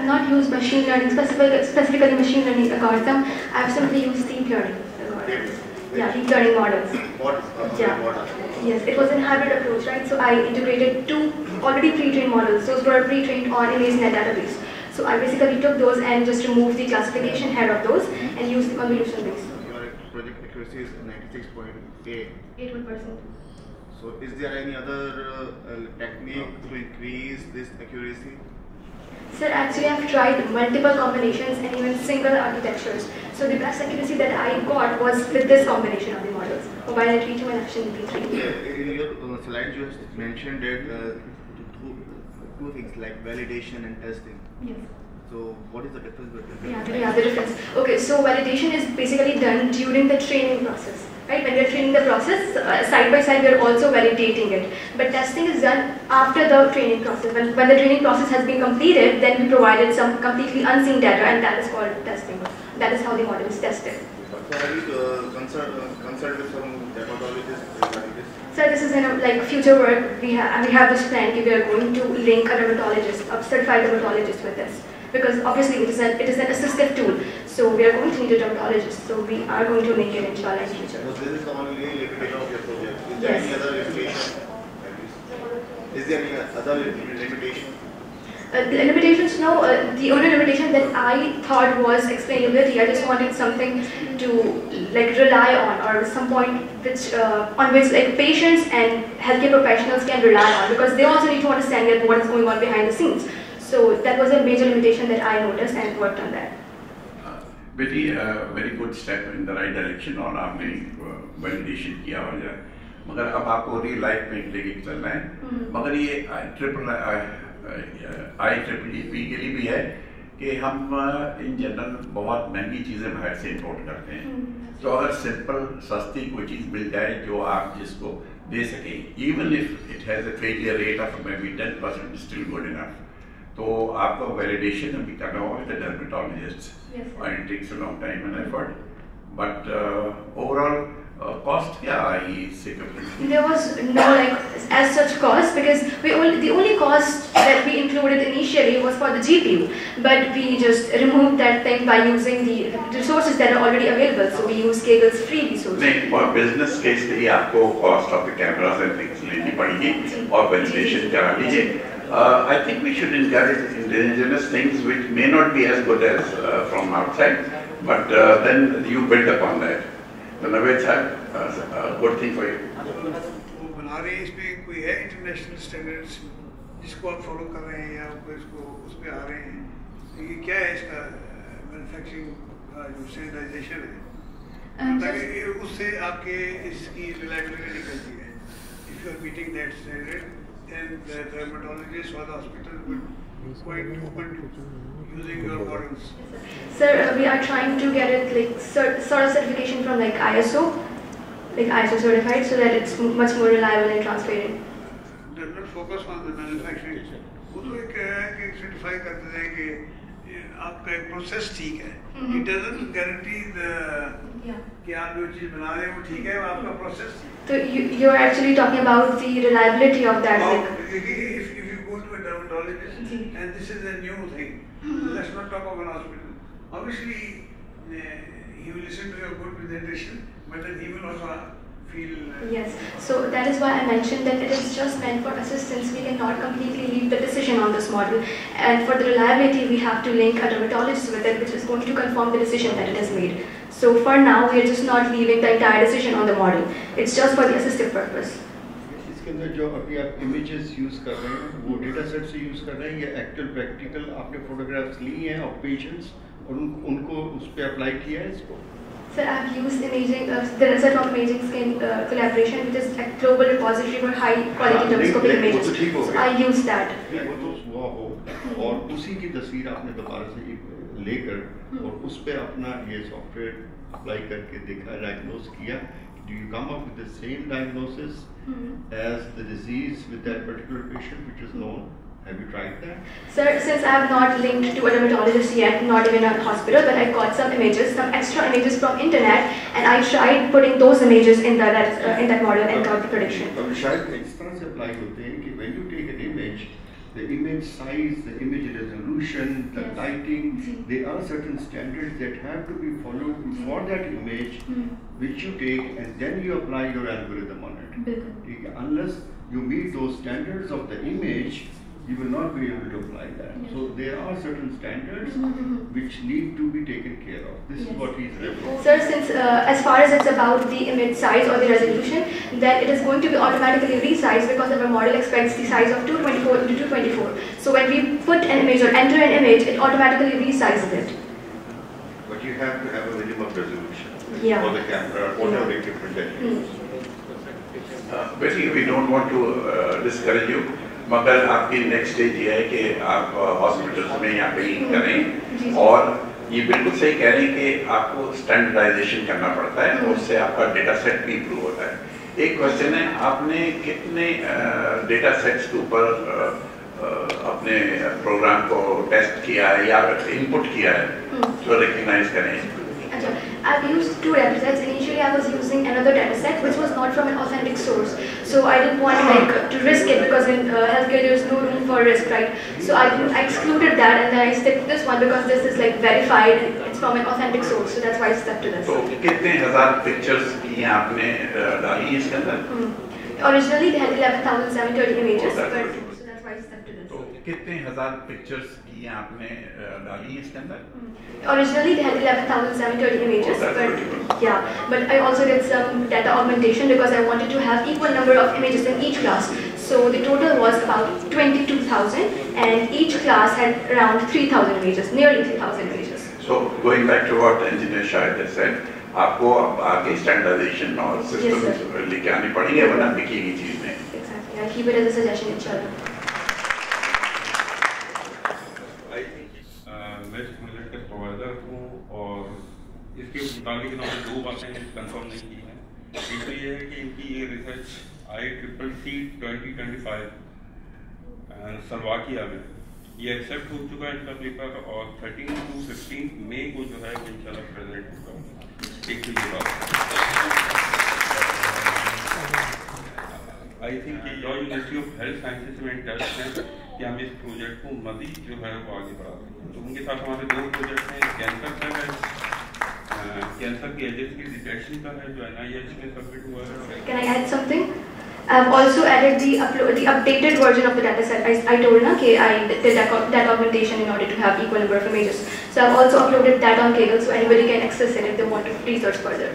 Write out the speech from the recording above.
have not used machine learning, specifically machine learning algorithm. I have simply used deep learning algorithms. Yeah, deep learning models. Yes, it was a hybrid approach, right? So I integrated two already pre-trained models. Those were pre-trained on ImageNet database. So I basically took those and just removed the classification head of those and used the convolution base. Your project accuracy is 96.8. 81%. So is there any other technique to increase this accuracy? Sir, actually I've tried multiple combinations and even single architectures. So the best accuracy that I got was with this combination of the models, Mobile P2 and Action P3. In your slide you mentioned that two things like validation and testing. Yes. So what is the difference between them? Yeah, the difference. Okay, so validation is basically done during the training process. Right? When we are training the process, side by side we are also validating it. But testing is done after the training process. When the training process has been completed, then we provided some completely unseen data, and that is called testing. That is how the model is tested. So are you concerned with some dermatologists regarding this? So this is in future work. We have this plan. We are going to link a dermatologist, a certified dermatologist with this. Because obviously it is an assistive tool, so we are going to need a dermatologist. So we are going to link it inshallah in the future. So this is the only limitation of your project. Is there Yes. any other limitation? Is there any other limitation? The limitations, no. The only limitation that I thought was explainability. I just wanted something to rely on, or some point on which patients and healthcare professionals can rely on, because they also need to understand what is going on behind the scenes. So that was a major limitation that I noticed and worked on that. Very good step in the right direction, और आपने validation किया हो जाए, मगर अब आपको real life में लेके चलना है, मगर ये IEEE के लिए भी है कि हम in general बहुत महंगी चीज़ें बाहर से import करते हैं, तो अगर simple सस्ती कोई चीज़ मिल जाए जो आप जिसको दे सकें, even if it has a failure rate of maybe 10%, is still good enough. तो आपको validation अभी करना होगा with the dermatologist. Yes. And it takes a long time and effort. But overall cost क्या आई इससे कभी? There was no as such cost, because the only cost that we included initially was for the GPU, but we just removed that thing by using the resources that are already available. So we use Kaggle's free resources. नहीं, और business case के लिए आपको cost of the cameras and things लेनी पड़ेगी और validation करा लीजिए. I think we should encourage indigenous things which may not be as good as from outside, but then you build upon that. So Naved sir, a good thing for you. वो बना रहे हैं, इसमें कोई है international standards जिसको आप follow कर रहे हैं या इसको उस पर आ रहे हैं, तो ये क्या है इसका मैन्युफैक्चरिंग का जो स्टैंडर्डाइजेशन है, ताकि उससे आपके इसकी रिलायबिलिटी निकलती है. If you are meeting that standard, then the dermatologist or the hospital would be quite open to using your models. Sir, we are trying to get it sort of certification from ISO, ISO certified, so that it's much more reliable and transparent. Does not focus on the manufacturing. वो तो एक है कि certify करते हैं कि आपका एक process ठीक है. It doesn't guarantee कि आप जो चीज बना रहे हैं वो ठीक है, आपका process. So you are actually talking about the reliability of that. If you go to a dermatologist and this is a new thing, let's not talk of an hospital. Obviously, he will listen to your good presentation, but then he will also feel. Yes, so that is why I mentioned that it is just meant for assistance. We cannot completely leave the decision on this model, and for the reliability, we have to link a dermatologist with it, which is going to confirm the decision that it is made. So for now, we are just not leaving the entire decision on the model. It's just for the assistive purpose. इसके अंदर जो अभी आप images use कर रहे हैं, वो data set से use कर रहे हैं या actual practical आपने photographs ली हैं of patients और उनको उस पे apply किया है इसको? Sir, I've used imaging, the result of imaging skin collaboration, which is a global repository for high quality telescopic images. So I use that. वो तो हुआ हो और उसी की तस्वीर आपने दोबारा से लेकर और उस पे अपना ये सॉफ्टवेयर अप्लाई करके देखा, डायग्नोज किया. Do you come up with the same diagnosis as the disease with that particular patient which is known? Have you tried that? Sir, since I have not linked to a dermatologist yet, not even a hospital, but I got some images, some extra images from internet, and I tried putting those images in that model and got the prediction. अब शायद इस तरह से apply होते हैं कि when you take an image the image size, the image resolution, the lighting, there are certain standards that have to be followed for that image which you take and then you apply your algorithm on it. Unless you meet those standards of the image, you will not be able to apply that. So there are certain standards which need to be taken care of. This is what he's referring to. Sir, since as far as it's about the image size or the resolution, then it is going to be automatically resized because our model expects the size of 224 into 224. So when we put an image or enter an image, it automatically resizes it. But you have to have a minimum resolution for the camera, whatever equipment that you use. Basically, we don't want to discourage you. मगर आपकी next stage ये है कि आप hospitals में या कहीं करें और ये बिल्कुल सही कह रहे हैं कि आपको स्टैंडर्डाइजेशन करना पड़ता है और उससे आपका डेटा सेट भी इम्प्रूव होता है। एक क्वेश्चन है, आपने कितने डेटा सेट्स के ऊपर अपने प्रोग्राम को टेस्ट किया है या इनपुट किया है जो रिकग्नाइज करें? I've used 2 datasets. Initially, I was using another dataset which was not from an authentic source. So I didn't want to risk it because in healthcare there is no room for risk, right? So I excluded that and then I stuck to this one because this is verified. It's from an authentic source. So that's why I stuck to this. तो कितने हजार pictures की आपने डाली हैं इसके अंदर? Originally they had 11,730 images, so that's why I stuck to this. तो कितने हजार पिक्चर्स की आपने डाली हैं इसके अंदर? Originally they had 11,730 images, but I also did some data augmentation because I wanted to have equal number of images in each class. So the total was about 22,000 and each class had around 3,000 images, nearly 3,000 images. So going back to what engineer Shahid has said, आपको अब आगे standardisation और system लेके आने पड़ेंगे वरना बिकेगी चीज में। Exactly. I'll keep it as a suggestion, inshallah. मैं सिमुलेटर का प्रोवाइडर हूँ और इसके मुताबिक इन्होंने 2 बातें कंफर्म नहीं की हैं। एक तो ये है कि इनकी ये रिसर्च ICCC 2025 सर्वाकिया में ये एक्सेप्ट हो चुका है इनका पेपर और 13 to 15 मई को जो है वो इंशाल्लाह प्रेजेंट होगा। एक तो ये बात आई थिंक कि law university of health sciences में इंटरेस्ट है कि हम इस प्रोजेक्ट को मज़ीद जो है वो आगे बढ़ा सकें। तो उनके साथ हमारे 2 प्रोजेक्ट हैं, कैंसर का है, कैंसर के एजेस की डिटेक्शन का है जो NIH में सबमिट हुआ है। Can I add something? I've also added the updated version of the dataset. I told na कि I did that augmentation in order to have equal number of images. So I've also uploaded that on Kaggle so anybody can access it if they want to research further.